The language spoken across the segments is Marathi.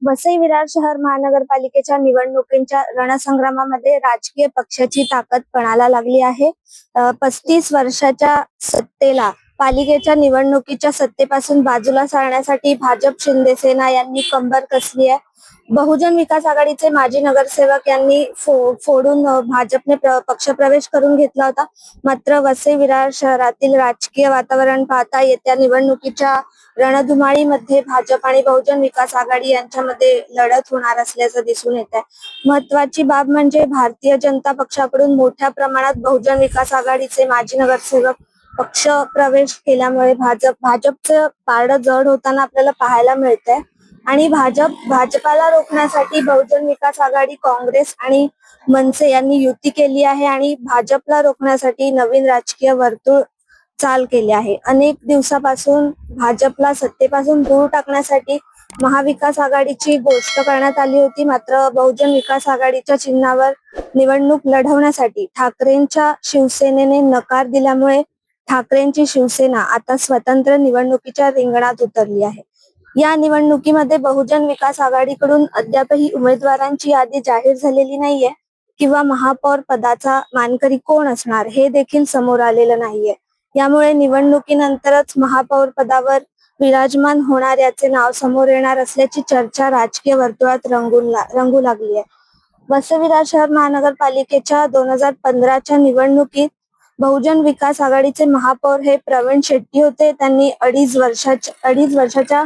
वसई विरार शहर महानगरपालिकेच्या निवडणुकीच्या रणसंग्रामामध्ये राजकीय पक्षाची ताकद पणाला लागली आहे. 35 वर्षाच्या सत्तेला पालिकेच्या निवडणुकीच्या सत्तेपासून बाजूला सारण्यासाठी भाजप शिंदे सेना यांनी कंबर कसली आहे. बहुजन विकास आघाडीचे माजी नगरसेवक यांनी फोडून भाजपने पक्षप्रवेश करून घेतला होता. मात्र वसई विरार शहरातील राजकीय वातावरण पाहता येत्या निवडणुकीच्या रणधुमाळीमध्ये भाजप आणि बहुजन विकास आघाडी यांच्यामध्ये लढत होणार असल्याचं दिसून येत आहे. महत्वाची बाब म्हणजे भारतीय जनता पक्षाकडून मोठ्या प्रमाणात बहुजन विकास आघाडीचे माजी नगरसेवक पक्ष प्रवेश केल्यामुळे भाजपचं पारडं जड होताना आपल्याला पाहायला मिळतंय. आणि भाजपाला रोखण्यासाठी बहुजन विकास आघाडी, काँग्रेस आणि मनसे यांनी युती केली आहे आणि भाजपला रोखण्यासाठी नवीन राजकीय वर्तुळ चाल केली आहे. अनेक दिवसापासून भाजपला सत्तेपासून दूर टाकण्यासाठी महाविकास आघाडीची गोष्ट करण्यात आली होती. मात्र बहुजन विकास आघाडीच्या चिन्हावर निवडणूक लढवण्यासाठी ठाकरेंच्या शिवसेनेने नकार दिल्यामुळे ठाकरेंची शिवसेना आता स्वतंत्र निवडणुकीच्या रिंगणात उतरली आहे. या निवडणुकीमध्ये बहुजन विकास आघाडीकडून अद्यापही उमेदवारांची यादी जाहीर झालेली नाहीये किंवा महापौर पदाचा मानकरी कोण असणार हे देखील समोर आलेलं नाहीये. यामुळे निवडणुकीनंतरच महापौर पदावर विराजमान होणाऱ्याचे नाव समोर येणार असल्याची चर्चा राजकीय वर्तुळात रंगू लागली आहे. वसई विरार शहर महानगरपालिकेच्या 2015च्या निवडणुकीत बहुजन विकास आघाडीचे महापौर हे प्रवीण शेट्टी होते. त्यांनी अडीच वर्षाच्या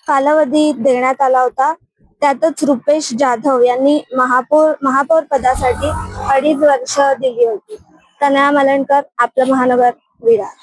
कालावधी देण्यात आला होता. त्यातच रुपेश जाधव यांनी महापौर पदासाठी 2.5 वर्ष दिली होती. तनया मलणकर, आपलं महानगर विरार.